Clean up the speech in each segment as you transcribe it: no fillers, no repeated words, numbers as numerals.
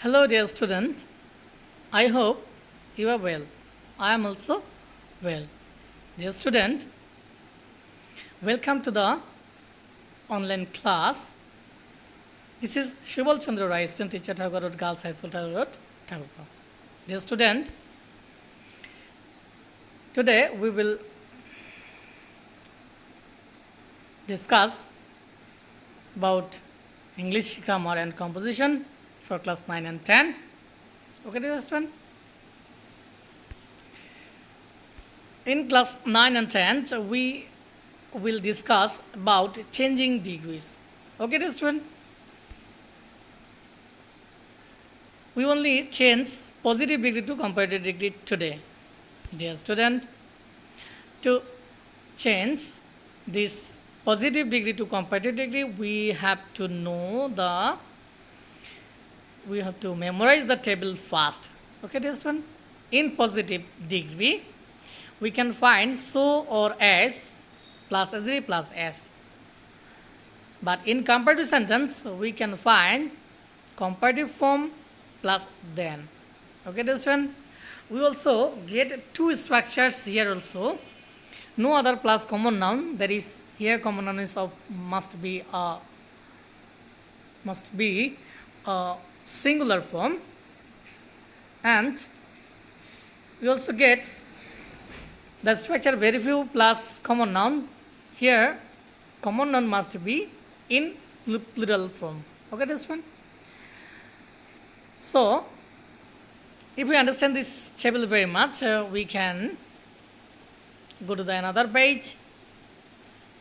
Hello, dear student. I hope you are well. I am also well. Dear student, welcome to the online class. This is Shubal Chandra Rai, student teacher, Tagore Road, Girls High School, Tagore Road, Tagore. Dear student, today we will discuss about English grammar and composition for class 9 and 10. Okay, dear student? In class 9 and 10, we will discuss about changing degrees. Okay, dear student? We only change positive degree to comparative degree today. Dear student, to change this positive degree to comparative degree, we have to memorize the table first. Okay, dear student? In positive degree, we can find so or as plus s3 plus s. But in comparative sentence, we can find comparative form plus then. Okay, dear student? We also get two structures here also. No other plus common noun. That is here common noun is of must be a singular form, and we also get the structure very few plus common noun. Here common noun must be in plural form. Okay, this one. So if we understand this table very much, we can go to the another page.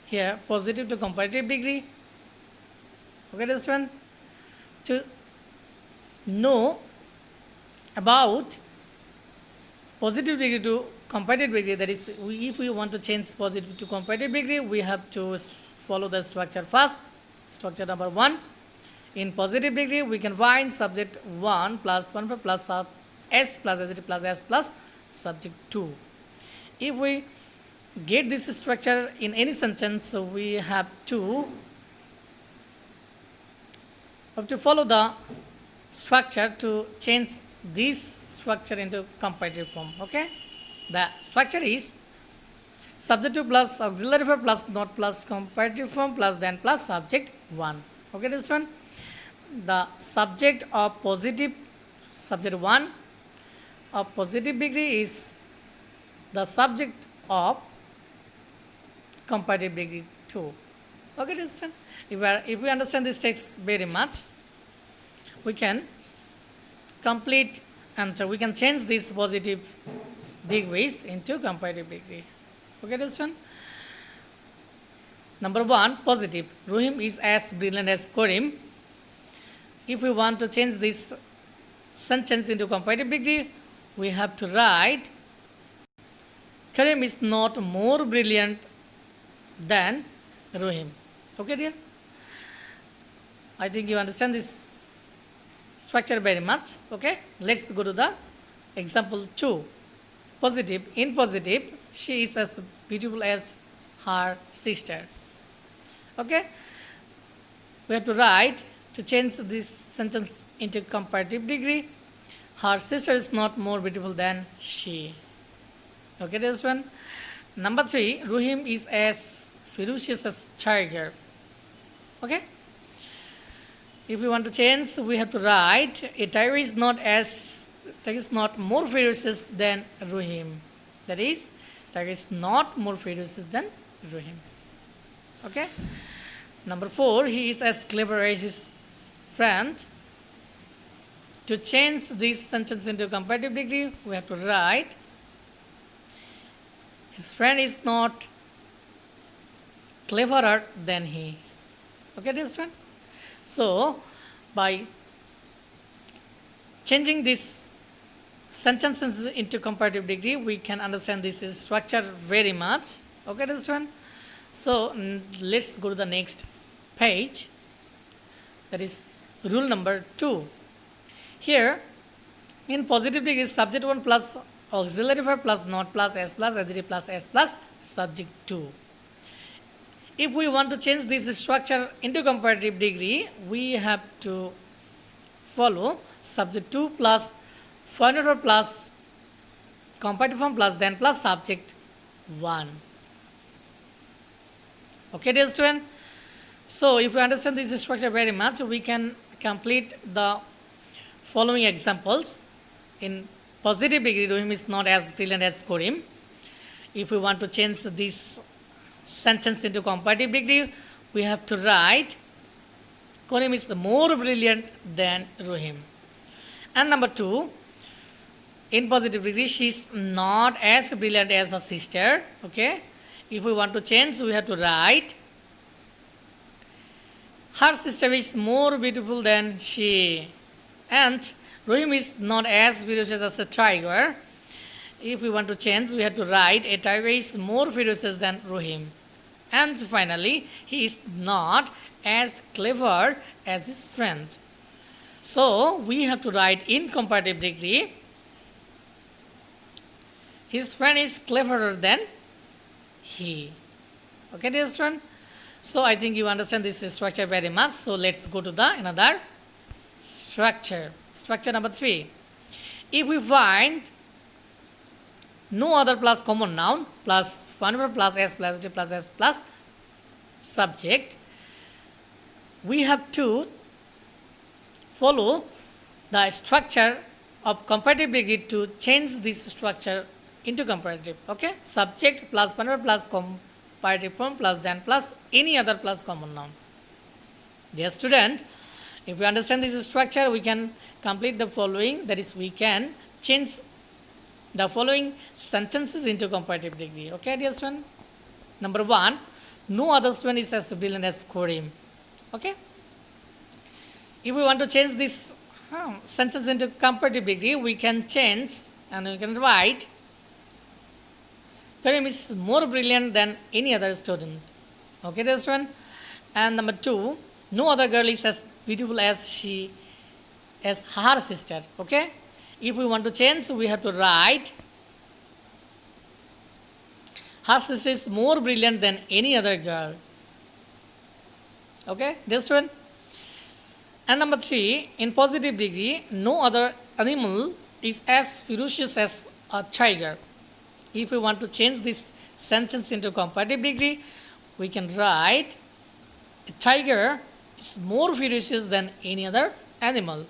Here positive to comparative degree. Okay, this one. To know about positive degree to comparative degree, that is, if we want to change positive to comparative degree, we have to follow the structure first. Structure number 1. In positive degree, we can find subject 1 plus 1 plus s plus s plus s plus subject 2. If we get this structure in any sentence, we have to follow the structure to change this structure into comparative form. Okay, the structure is subject 2 plus auxiliary verb plus not plus comparative form plus then plus subject 1. Okay, this one, the subject 1 of positive degree is the subject of comparative degree 2. Okay, this one. If we understand this text very much, we can complete and we can change these positive degrees into comparative degree. Okay, this one. Number 1, positive. Ruhim is as brilliant as Karim. If we want to change this sentence into comparative degree, we have to write Karim is not more brilliant than Ruhim. Okay, dear? I think you understand this structure very much. Okay, let's go to the example 2. Positive. In positive, she is as beautiful as her sister. Okay, we have to write to change this sentence into comparative degree. Her sister is not more beautiful than she. Okay, this one. Number 3, Ruhim is as ferocious as tiger. Okay, if we want to change, we have to write a tiger is not more ferocious than Ruhim. That is, tiger is not more ferocious than Ruhim. Okay. Number 4, he is as clever as his friend. To change this sentence into comparative degree, we have to write his friend is not cleverer than he is. Okay, this one. So, by changing this sentences into comparative degree, we can understand this structure very much. Okay, this one. So, let's go to the next page. That is rule number 2. Here, in positive degree, subject 1 plus auxiliary verb plus not plus s plus s3 plus s plus subject 2. If we want to change this structure into comparative degree, we have to follow subject 2 plus final verb plus comparative form plus then plus subject 1. Okay, dear student. So, if you understand this structure very much, we can complete the following examples. In positive degree, Rohim is not as brilliant as Karim. If we want to change this sentence into comparative degree, we have to write Karim is more brilliant than Rohim. And number 2, in positive degree, she is not as brilliant as her sister. Okay. If we want to change, we have to write her sister is more beautiful than she. And Rohim is not as ferocious as a tiger. If we want to change, we have to write a tiger is more ferocious than Rohim. And finally, he is not as clever as his friend. So, we have to write in comparative degree, his friend is cleverer than he. Okay, dear student? So, I think you understand this structure very much. So, let's go to the another structure. Structure number 3. If we find no other plus common noun plus one verb plus s plus t plus s plus subject, we have to follow the structure of comparative degree to change this structure into comparative. Okay, subject plus one verb plus comparative form plus then plus any other plus common noun. Dear student, if we understand this structure, we can complete the following, that is, we can change the following sentences into comparative degree. Okay, dear student? Number 1, no other student is as brilliant as Karim. Okay? If we want to change this sentence into comparative degree, we can change and we can write Karim is more brilliant than any other student. Okay, dear student? And number 2, no other girl is as beautiful as her sister. Okay? If we want to change, we have to write her sister is more brilliant than any other girl. Okay, dear student? And number 3, in positive degree, no other animal is as ferocious as a tiger. If we want to change this sentence into comparative degree, we can write a tiger is more ferocious than any other animal.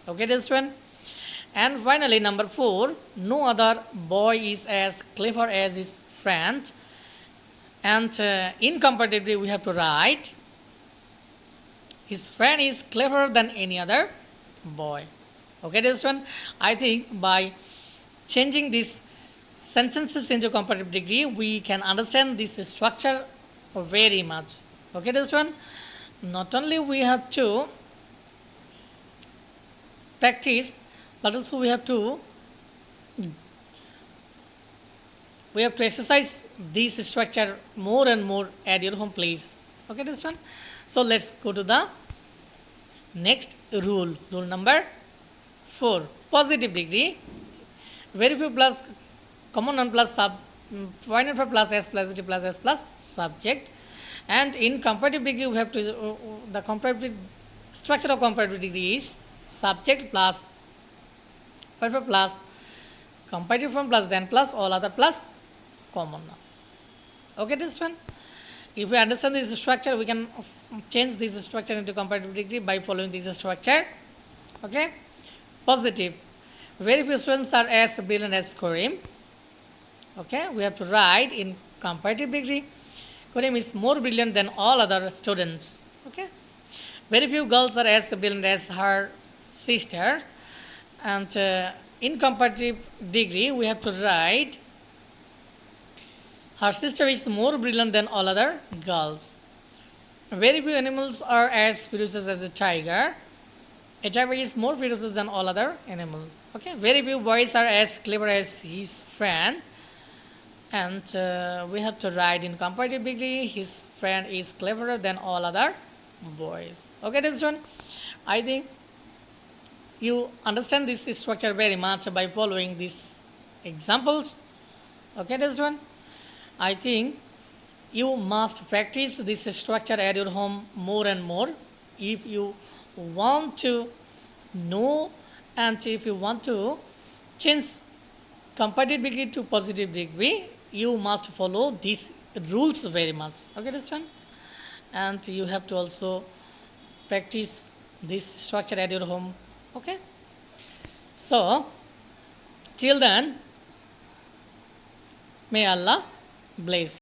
Okay, dear student? And finally, number 4, no other boy is as clever as his friend. And in comparative degree, we have to write his friend is cleverer than any other boy. Okay, dear student? I think by changing these sentences into comparative degree, we can understand this structure very much. Okay, dear student? Not only we have to practice, but also we have to exercise this structure more and more at your home place. Okay, this one. So let's go to the next rule. Rule number 4. Positive degree. Very few plus common noun plus final verb plus s plus t plus s plus subject. And in comparative degree, we have to the comparative structure of comparative degree is subject plus verb plus comparative form plus then plus all other plus common noun. Okay, this one. If we understand this structure, we can change this structure into comparative degree by following this structure. Okay, positive. Very few students are as brilliant as Karim. Okay, we have to write in comparative degree, Karim is more brilliant than all other students. Okay, very few girls are as brilliant as her sister. And in comparative degree, we have to write her sister is more brilliant than all other girls. Very few animals are as ferocious as a tiger. A tiger is more ferocious than all other animals. Okay, very few boys are as clever as his friend. And we have to write in comparative degree, his friend is cleverer than all other boys. Okay, this one, I think you understand this structure very much by following these examples. Okay, this one, I think you must practice this structure at your home more and more if you want to no, and if you want to change comparative degree to positive degree, you must follow these rules very much. Okay, understand? And you have to also practice this structure at your home. Okay, so till then, may Allah bless